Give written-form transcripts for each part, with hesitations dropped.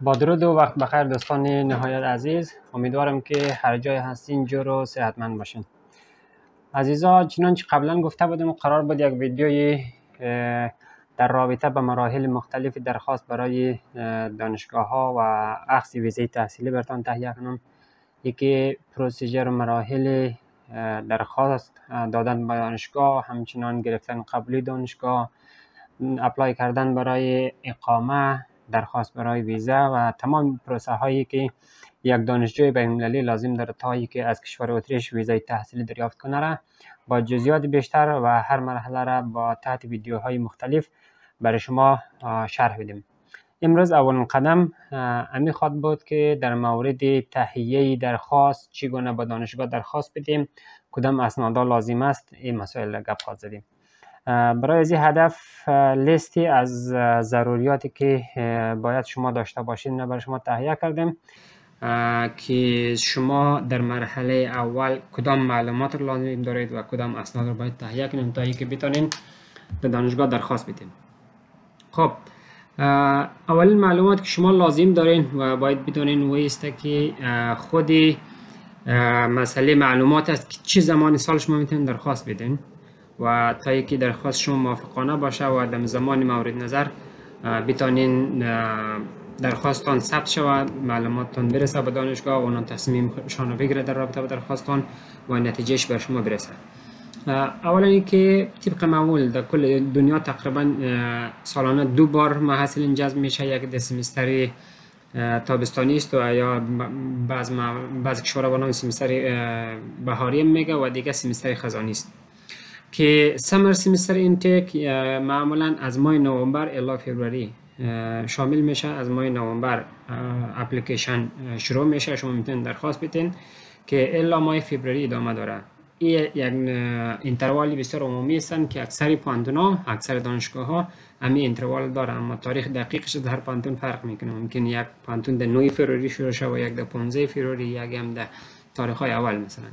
با درود و وقت بخیر دوستان نهایت عزیز، امیدوارم که هر جای هستین جور و صحتمند باشین. عزیزا، چنانچه قبلا گفته بودم قرار بود یک ویدیوی در رابطه به مراحل مختلف درخواست برای دانشگاه ها و اخذ ویزه تحصیلی براتون تهیه کنم. یکی پروسیجر و مراحل درخواست دادن به دانشگاه، همچنان گرفتن قبولی دانشگاه، اپلای کردن برای اقامه، درخواست برای ویزه و تمام پروسه هایی که یک دانشجوی بین المللی لازم داره تا که از کشور اتریش ویزای تحصیلی دریافت کنه را با جزئیات بیشتر و هر مرحله را با تحت ویدیوهای مختلف برای شما شرح بدیم. امروز اولین قدم امی خواد بود که در مورد تهیه درخواست چگونه به دانشگاه درخواست بدیم، کدام اسنادا لازم است، این مسائل گپ خواهد زدیم. برای از این هدف لیستی از ضروریاتی که باید شما داشته باشید برای شما تهیه کردیم که شما در مرحله اول کدام معلومات رو لازم دارید و کدام اسناد رو باید تهیه کنید تا اینکه بتونید به دانشگاه درخواست بدید. خب اولین معلومات که شما لازم دارین و باید بدونین و است که خود مسئله معلومات است که چه زمان سال شما میتونید درخواست بدین و تا اینکه درخواست شما موافقانه باشه و در زمان مورد نظر بتونین درخواستان ثبت شود، معلوماتتان برسه به دانشگاه و اونا تصمیمشان رو بگیره در رابطه با درخواستان و نتیجهش بر شما برسه. اولا اینکه طبق معمول در کل دنیا تقریبا سالانه 2 بار محصلین جذب میشه، یک در سمستر تابستانی است و یا بعض کشورها به نام سمستر بهاری میگه و دیگه سمستر خزانی است که سمر سمستر اینتیک معمولا از ماه نوامبر الی فوریه شامل میشه. از ماه نوامبر اپلیکیشن شروع میشه، شما میتونید درخواست بدین که الی ماه فوریه ادامه داره. این یک اینتروالی بسیار عمومی هستند که اکثر پانتونا، اکثر دانشگاه ها همین اینتروال داره، اما تاریخ دقیقش در هر پانتون فرق میکنه. ممکن یک پانتون در 9 فوریه شروع شه و یک در 15 فوریه، یک هم در تاریخ های اول مثلا.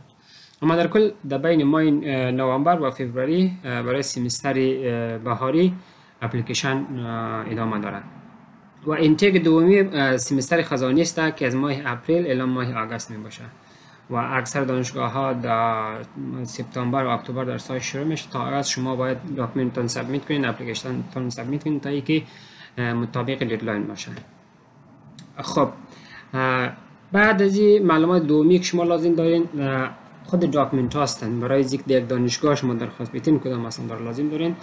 اما در کل در بین ماه نوامبر و فوریه برای سمستر بهاری اپلیکیشن ادامه دارد و اینتیک دومی سمستر خزانی است که از ماه اپریل الی ماه آگوست می باشه و اکثر دانشگاه ها در سپتامبر و اکتبر در سال شروع میشه. تا آغاز شما باید داکومنتتون سابمیت کنین، اپلیکیشنتون سابمیت کنین تا اینکه مطابق ددلاین باشه. خب بعد از این معلومات دومی که شما لازم دارین خود داکومنت هستن. برای یک دانشگاه شما درخواست بدین کدام اسناد لازم دارین.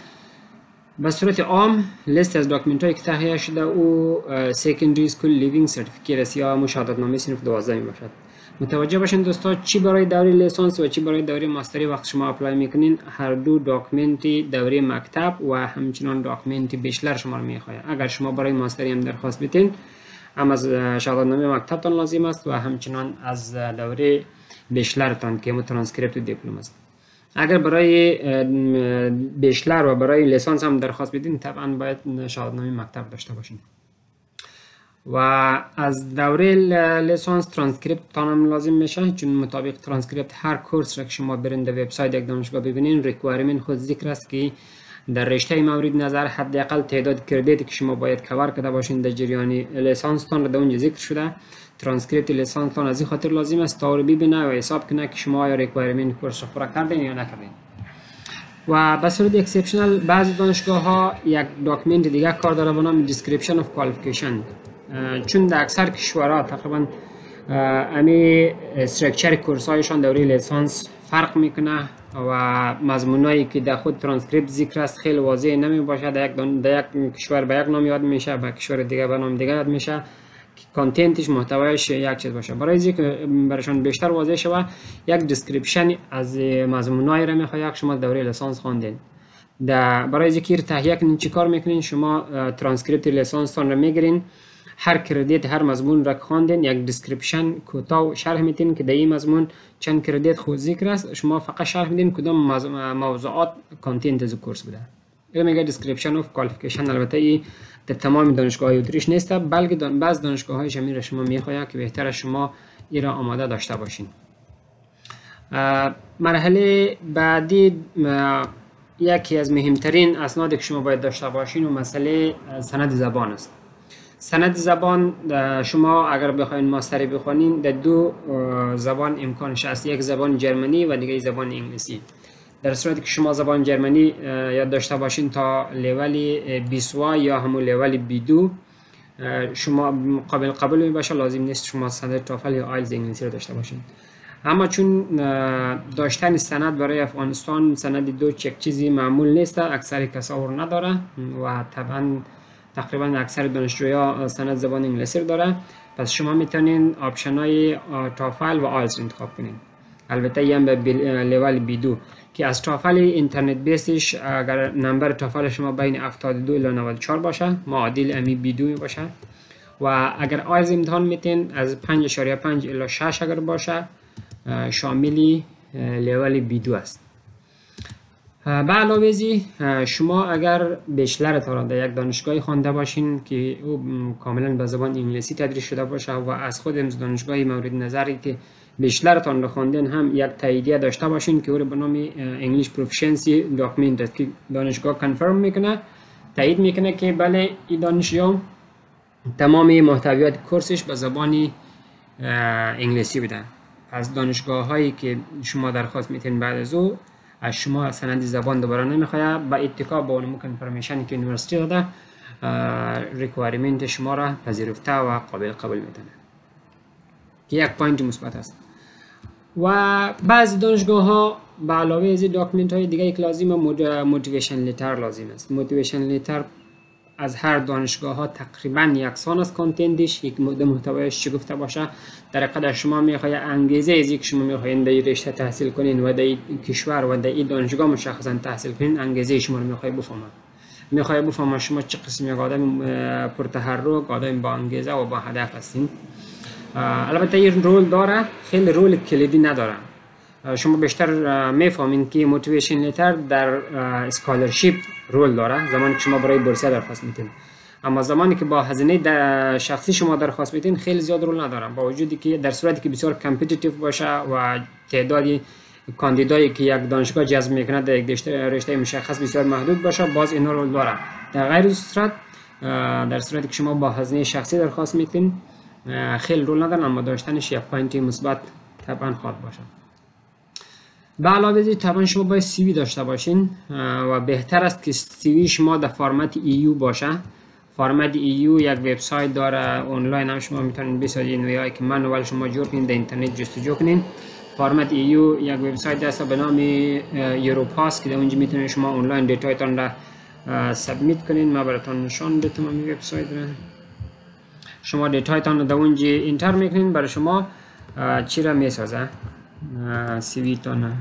به صورت عام لیست از داکومنت هایی که تهیه شده او سکندری اسکول لیوینگ سرتیفیکیت است یا مشاهدتنامه صنف 12 می باشد. متوجه باشین دوستا، چی برای دوره لیسانس و چی برای دوره ماستری وقت شما اپلای میکنین هر دو داکومنت دوره مکتب و همچنان داکومنت بیشلر شما رو میخواد. اگر شما برای ماستری هم درخواست بدین هم از شهادتنامه مکتبتان لازم است و همچنان از دوره بیشلرتان که ترانسکریپت و دیپلم است. اگر برای بیشلر و برای لیسانس هم درخواست بدین طبعا باید شهادتنامه مکتب داشته باشین. و از دوره لیسانس ترانسکریپت تانم لازم میشه، چون مطابق ترانسکریپت هر کورس را که شما برین در وبسایت یک دانشگاه ببینین ریکوایرمنت خود ذکر است که در رشته مورد نظر حداقل تعداد کردیتی که شما باید کاور کرده باشین در جریان لیسانس تان در اونجا ذکر شده. ترانسکریپت لیسانس تان از این خاطر لازم است تا ببینه و حساب کنه که شما آیا ریکوایرمنت کورس را پورا کردین یا نکردین. و به صورت اکسپشنال بعضی دانشگاه ها یک داکومنت دیگه کار داره به نام دیسکریپشن اف کوالیفیکیشن، چون در اکثر کشورها تقریبا امی استرکچر کورس هایشان دوره لیسانس فرق میکنه و مضمونایی که در خود ترانسکریپت ذکر است خیلی واضح نمی باشه. در یک کشور به یک نام یاد میشه، به کشور دیگه به نام دیگه یاد میشه که کانتنتش محتوایش یک چیز باشه. برای اینکه برایشان بیشتر واضح شود یک دیسکریپشن از مضمونایی را میخواد شما دوره لیسانس خواندین. برای اینکه تهیه کنین چیکار میکنین؟ شما ترانسکریپت لیسانس تان را میگیرین، هر کردیت هر مضمون را خواندین یک دیسکریپشن کوتاه شرح میدین که در این مضمون چند کردیت خود ذکر است، شما فقط شرح میدین کدام موضوعات کانتنت از کورس بوده. این میگه دیسکریپشن اف کوالیفیکیشن. البته این در تمام دانشگاه های اتریش نیست، بلکه بعض دانشگاه های شما شما میخواید که بهتر شما این را آماده داشته باشین. مرحله بعدی یکی از مهمترین اسنادی که شما باید داشته باشین و مسئله سند زبان است. سند زبان شما اگر بخواین ماستری بخونین در دو زبان امکانش هست، یک زبان جرمنی و دیگه زبان انگلیسی. در صورتی که شما زبان جرمنی یاد داشته باشین تا لول B2 یا همون لول B2 شما قابل قبول می باشه، لازم نیست شما سند توفل یا آیلتس انگلیسی رو داشته باشین. اما چون داشتن سند برای افغانستان سند دو چک چیزی معمول نیست، اکثر کسا رو نداره و تقریبا اکثر دانشجویا سند زبان انگلیسی رو داره. پس شما میتونین آپشن های توفل و آیلتس انتخاب کنین. البته یه هم به لول B2 که از توفل اینترنت بیسش اگر نمبر توفل شما بین 72 الی 94 باشه معادل امی B2 باشه و اگر آیلتس امتحان میتین از 5.5 الی 6 اگر باشه شاملی لول B2 است. به علاوه ازی شما اگر بیشلرتان را در یک دانشگاهی خوانده باشین که او کاملا به زبان انگلیسی تدریس شده باشه و از خود دانشگاهی مورد نظری که بیشلرتان را خواندین هم یک تاییدیه داشته باشین که او را به نام انگلیش پروفیشنسی داکیومنت است که دانشگاه کنفرم میکنه، تایید میکنه که بله این دانشجو تمام محتویات کورسش به زبان انگلیسی بوده. از دانشگاه هایی که شما درخواست میتین بعد از او از شما سند زبان دوباره نمیخواد، با اتکا با اون کنفرمیشن که یونیورسیتی داده ریکوایرمنت شما را پذیرفته و قابل قبول میتونه که یک پوینت مثبت است. و بعضی دانشگاه ها به علاوه از داکیومنت های دیگه یک لازم موتیویشن لیتر لازم است. موتیویشن لیتر از هر دانشگاه ها تقریبا یکسان است، کانتنتش یک محتوایش چی گفته باشه. در حقیقت شما میخواهید انگیزه از اینکه شما میخواهید در رشته تحصیل کنین و در کشور و در این دانشگاه مشخصا تحصیل کنین، انگیزه شما رو میخواهید بفهمید شما چه قسم یک آدم پرتحرک، آدم با انگیزه و با هدف هستین. البته این رول داره، خیلی رول کلیدی نداره. شما بیشتر میفهمین که موتیویشن لیتر در اسکالرشیپ رول داره زمانی که شما برای بورسیه درخواست میتین، اما زمانی که با هزینه شخصی شما درخواست میتین خیلی زیاد رول نداره، با وجودی که در صورتی که بسیار کامپتیتیو باشه و تعدادی کاندیدایی که یک دانشگاه جذب میکنه در یک رشته مشخص بسیار محدود باشه باز اینا رول داره. در غیر صورت در صورتی که شما با هزینه شخصی درخواست میتین خیلی رول نداره، اما داشتنش یک پوینت مثبت طبعا خواهد باشه. به علاوه از این طبعا شما باید سی وی داشته باشین و بهتر است که سی وی شما در فرمت EU باشه. فرمت EU یک وبسایت داره آنلاین، هم شما میتونید بسازین ویای که منوال شما جور کنین در اینترنت جستجو کنین. فرمت EU یک وبسایت است به نام یوروپاس که در اونجا میتونید شما آنلاین دیتایتان را سابمیت کنین. من براتون نشان بدم این وبسایت را. شما دیتایتان را در اونجا انتر میکنین، برای شما چی را میسازه سی وی تانه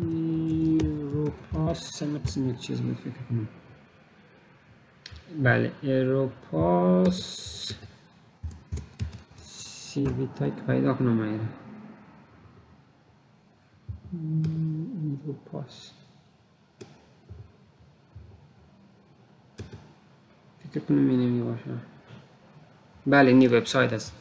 ایروپاس سمت چیز بود فکر کنم. بله ایروپاس سی وی تایک پیدا کنم ایره ایروپاس فکر کنم اینمی باشه. بله این وبسایت است.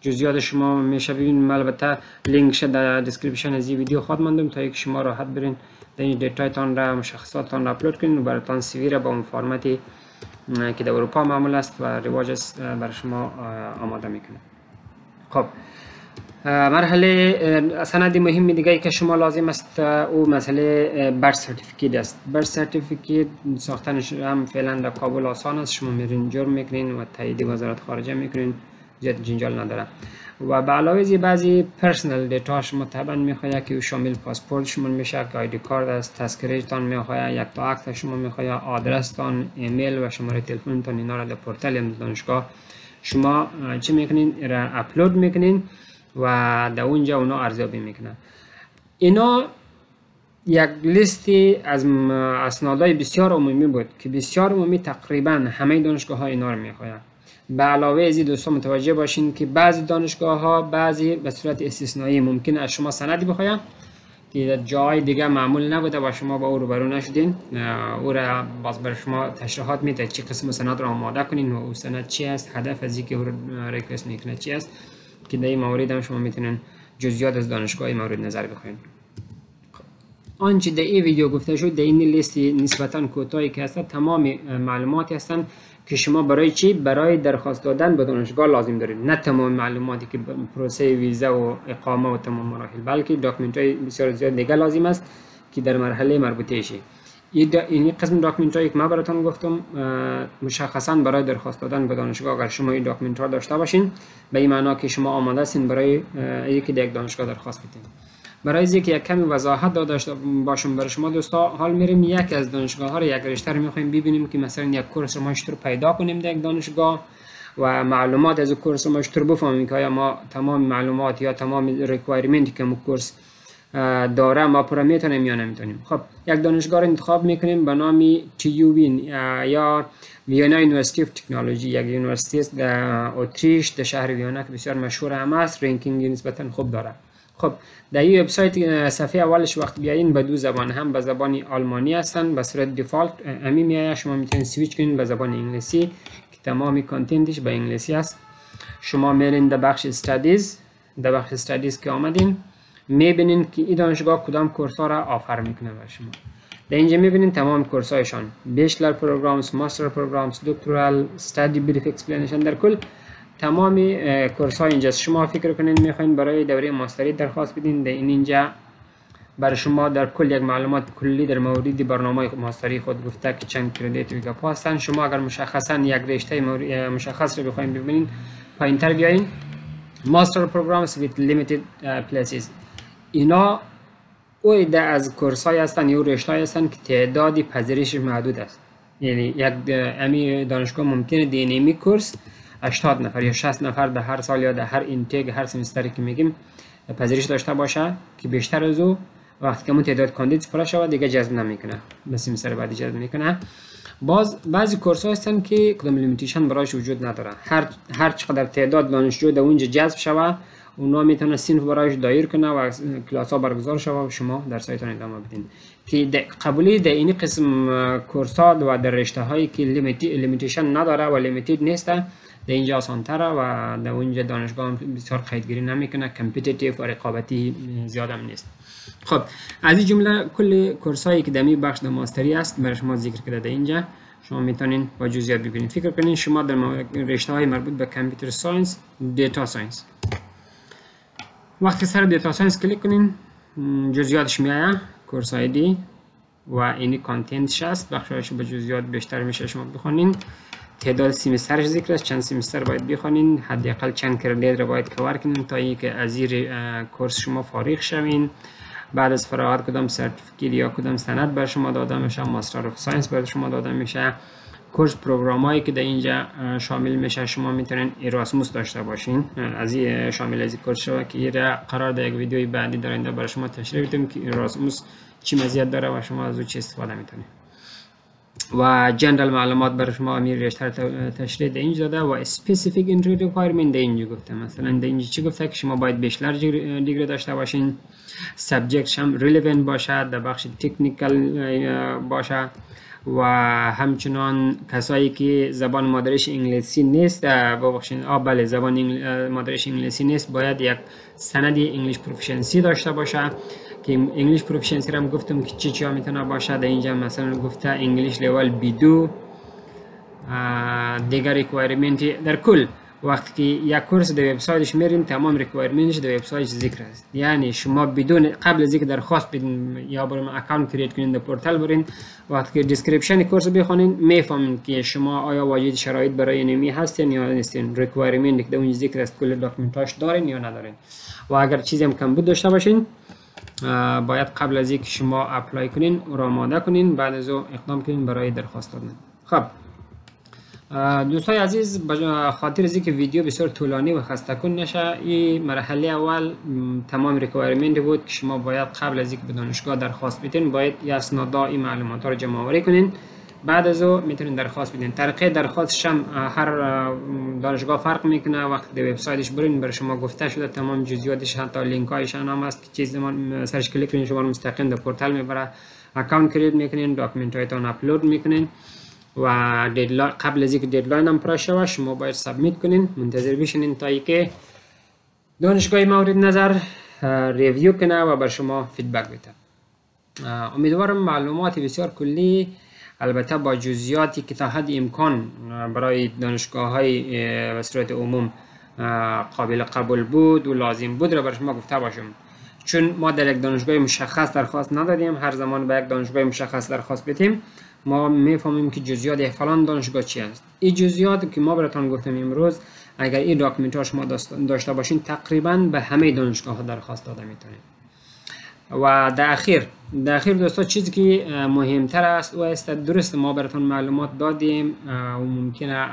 جزئیات شما میشه ببینید. البته لینکش در دیسکریپشن از این ویدیو خود ماندم تا اینکه شما راحت برین در این دیتایتان را مشخصاتتان را اپلود کنین و براتون سی وی را با اون فرمتی که در اروپا معمول است و رواج است برای شما آماده میکنه. خب مرحله سند مهم دیگه که شما لازم است او مسئله برث سرتیفیکیت است. برث سرتیفیکیت ساختنش هم فعلا در کابل آسان است. شما میرین جرم میکنین و تایید وزارت خارجه میکنین، زیاد جنجال نداره. و به علاوه از بعضی پرسنل دیتا شما طبعا میخواد که شامل پاسپورت شما میشه، که آیدی کارت است، تذکره تان میخواد، یک تا عکس شما میخواد، آدرس تان، ایمیل و شماره تلفن تان، اینا را در پورتال دانشگاه شما چه میکنین را اپلود میکنین و در اونجا اونا ارزیابی میکنن. اینا یک لیستی از اسنادهای بسیار عمومی بود که بسیار عمومی تقریبا همه دانشگاه ها اینا رو میخواد. به علاوه از این دوستان متوجه باشین که بعضی دانشگاه ها بعضی به صورت استثنایی ممکن از شما سندی بخواید که جای دیگه معمول نبوده و شما با او روبرو نشدین، او را باز بر شما تشریحات میده چه قسم سند را آماده کنین و او سند چی است، هدف از اینکه او را ریکوست میکنه چی است، که در این مورد هم شما میتونین جزئیات از دانشگاه مورد نظر بخواین. آنچه در این ویدیو گفته شد در این لیست نسبتا کوتاهی که هست تمام معلوماتی هستند که شما برای چی؟ برای درخواست دادن به دانشگاه لازم دارید. نه تمام معلوماتی که پروسه ویزا و اقامه و تمام مراحل، بلکه داکیومنت های بسیار زیاد دیگه لازم است که در مرحله مربوطه شه. این قسم داکیومنت هایی که من براتون گفتم مشخصا برای درخواست دادن به دانشگاه اگر شما این داکیومنت ها داشته باشین، به این معنا که شما آماده هستین برای یکی یک دانشگاه درخواست بدین. برای اینکه یک کمی وضاحت داشته باشم برای شما دوستا، حال میریم یک از دانشگاه ها رو یک رشته رو میخوایم ببینیم که مثلا یک کورس رو ما چطور پیدا کنیم در یک دانشگاه و معلومات از کورس رو ما چطور بفهمیم که آیا ما تمام معلومات یا تمام ریکوایرمنتی که کورس داره ما پورا میتونیم یا نمیتونیم. خب یک دانشگاه رو انتخاب میکنیم به نام TUWien یا وینا یونیورسیتی اف تکنولوژی، یک یونیورسیتی در اتریش در شهر وینا که بسیار مشهور هم است، رنکینگ نسبتا خوب داره. خب در این وبسایت صفحه اولش وقت بیاین به دو زبان، هم به زبان آلمانی هستن به صورت دیفالت امی میایه، شما میتونید سویچ کنین به زبان انگلیسی که تمامی کانتنتش به انگلیسی است. شما میرین در بخش استادیز، در بخش استادیز که آمدین میبینین که این دانشگاه کدام کورس ها را آفر میکنه برای شما. در اینجا میبینین تمام کورس هایشان، بیچلر پروگرامز، ماستر پروگرامز، دکترال، استادی بریف اکسپلینیشن، در کل تمامی کورس ها اینجاست. شما فکر کنین میخواین برای دوره ماستری درخواست بدین، در اینجا برای شما در کل یک معلومات کلی در مورد برنامه ماستری خود گفته که چند کردیت و گپ هستن. شما اگر مشخصا یک رشته مشخص رو بخواین ببینین پایینتر بیاین، ماستر پروگرامز with limited places، اینا او ایده از کورس های هستن یا رشته های هستن که تعدادی پذیرش محدود است. یعنی یک امی دانشگاه ممکنه دینامیک کورس 80 نفر یا 60 نفر در هر سال یا در هر اینتیک هر سمستری که میگیم پذیرش داشته باشه که بیشتر از او وقتی که اون تعداد کاندید پر شود دیگه جذب نمیکنه، به سمستر بعدی جذب میکنه. بعضی کورس ها هستن که کدام لیمیتیشن برایش وجود نداره، هر چقدر تعداد دانشجو در اونجا جذب شوه اونا میتونه صنف برایش دایر کنه و کلاس ها برگزار شوه و شما درسایتون ادامه بدین. که قبولی در این قسم کورس ها و در رشته هایی که لیمیتیشن نداره و لیمیتید نیست در اینجا آسان تره و در اونجا دانشگاه بسیار قیدگیری نمیکنه، کمپیتیتیو و رقابتی زیاد هم نیست. خب از این جمله کل کورس هایی که در می بخش ماستری است برای شما ذکر کرده در اینجا، شما میتونین با جزئیات ببینید. فکر کنین شما در رشته های مربوط به کامپیوتر ساینس، دیتا ساینس، وقتی سر دیتا ساینس کلیک کنین جزئیاتش میاد، کورس آیدی و اینی کانتنتش است، بخشش به جزئیات بیشتر میشه شما بخونین. تعداد سمسترش ذکر است، چند سمستر باید بخونین، حداقل چند کردیت رو باید کور کنین تا اینکه از این کورس شما فارغ شوین. بعد از فراغت کدام سرتیفیکیت یا کدام سند بر شما داده میشه، ماستر اف ساینس بر شما داده میشه. کورس پروگرامایی که در اینجا شامل میشه شما میتونین ایراسموس داشته باشین، از این شامل از این کورس شو که ایره قرار در یک ویدیوی بعدی در آینده برای شما تشریح بدیم که ایراسموس چی مزیت داره و شما از او چی استفاده میتونید. و جنرال معلومات برای شما امیر رشته تشریح در اینجا داده و اسپسیفیک انتری ریکوایرمنت در اینجا گفته. مثلا در اینجا چی گفته که شما باید بیچلر دیگری داشته باشین، سابجکت هم ریلیونت باشه، در بخش تکنیکال باشه و همچنان کسایی که زبان مادریش انگلیسی نیست، ببخشید بله زبان مادریش انگلیسی نیست باید یک سند انگلیش پروفیشنسی داشته باشه که انگلیش پروفیشنسی رو هم گفتم که چی ها میتونه باشه. در اینجا مثلا گفته انگلیش لیول B2 دیگر ریکوایرمنت. در کل وقتی که یک کورس در وبسایتش میرین تمام ریکوایرمنتش در وبسایتش ذکر است، یعنی شما بدون قبل از اینکه درخواست بدین یا برای اکانت کرییت کنین در پورتال برین، وقتی که دیسکریپشن کورس بخونین میفهمین که شما آیا واجد شرایط برای نمی هستین یا نیستین، ریکوایرمنت که در اون ذکر است کل داکیومنتاش دارین یا ندارین. و اگر چیزی هم کم بود داشته باشین باید قبل از اینکه شما اپلای کنین او را آماده کنین، بعد از او اقدام کنین برای درخواست دادن. خب دوستای عزیز، خاطر از اینکه ویدیو بسیار طولانی و خسته کن نشه، این مرحله اول تمام ریکوایرمنت بود که شما باید قبل از اینکه به دانشگاه درخواست بدین باید یه اسنادا این معلومات رو جمع آوری کنین، بعد از او میتونین درخواست بدین. طریقه درخواستش هم هر دانشگاه فرق میکنه. وقتی در وبسایتش برین برای شما گفته شده تمام جزئیاتش، حتی لینک هایش هم هست که چیز من سرچ کلیک کنین شما رو مستقیم در پورتال میبره، اکانت کرییت میکنین، داکیومنت هایتون اپلود میکنین و ددلاین قبل از اینکه ددلاین هم پر شود شما باید سابمیت کنین، منتظر بشینین تا اینکه دانشگاه مورد نظر ریویو کنه و بر شما فیدبک بده. امیدوارم معلومات بسیار کلی البته با جزئیاتی که تا حد امکان برای دانشگاه‌های به صورت عموم قابل قبول بود و لازم بود را بر شما گفته باشم. چون ما در یک دانشگاه مشخص درخواست ندادیم، هر زمان به یک دانشگاه مشخص درخواست بدیم ما میفهمیم که جزئیات فلان دانشگاه چی است. این جزئیات که ما براتون گفتم امروز اگر این داکیومنت ها شما داشته باشین تقریبا به همه دانشگاه ها درخواست داده میتونید. و در اخیر دوستا چیزی که مهمتر است او است درست ما براتون معلومات دادیم و ممکنه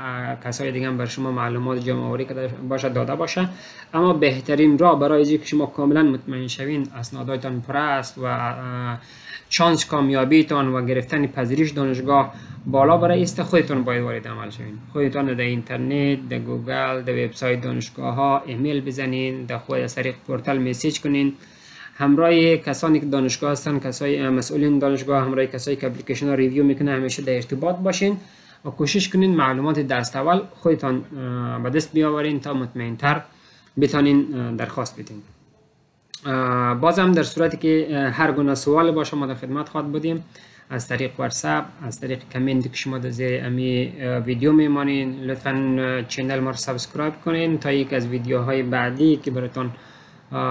کسای دیگه هم بر شما معلومات جمع آوری کرده باشه داده باشه، اما بهترین راه برای اینکه شما کاملا مطمئن شوین اسناداتتان پر است و شانس کامیابیتان و گرفتن پذیرش دانشگاه بالا برای است خودتون باید وارد عمل شوین. خودتون در اینترنت، در گوگل، در وبسایت دانشگاه ها ایمیل بزنین، در خود از طریق پورتال مسیج کنین، همراه کسانی که دانشگاه هستن، کسای مسئولین دانشگاه، همراه کسایی که اپلیکیشن ها ریویو میکنه همیشه در ارتباط باشین و کوشش کنین معلومات دست اول خودتان به دست بیاورین تا مطمئن‌تر بتونین درخواست بدین. بازم در صورتی که هر گونه سوال باشه ما در خدمت خواهد بودیم، از طریق واتساپ، از طریق کامنت که شما در زیر امی ویدیو میمانین. لطفا چینل ما رو سابسکرایب کنین تا یک از ویدیوهای بعدی که براتون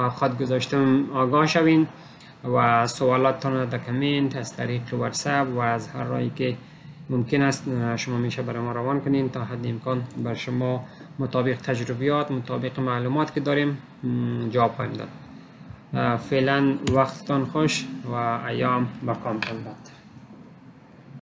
خود گذاشتم آگاه شوین و سوالاتتان در کامنت از طریق واتساپ و از هر راهی که ممکن است شما میشه برای ما روان کنین تا حد امکان بر شما مطابق تجربیات، مطابق معلومات که داریم جواب خواهیم داد. فعلا وقتتان خوش و ایام با کامتان باد.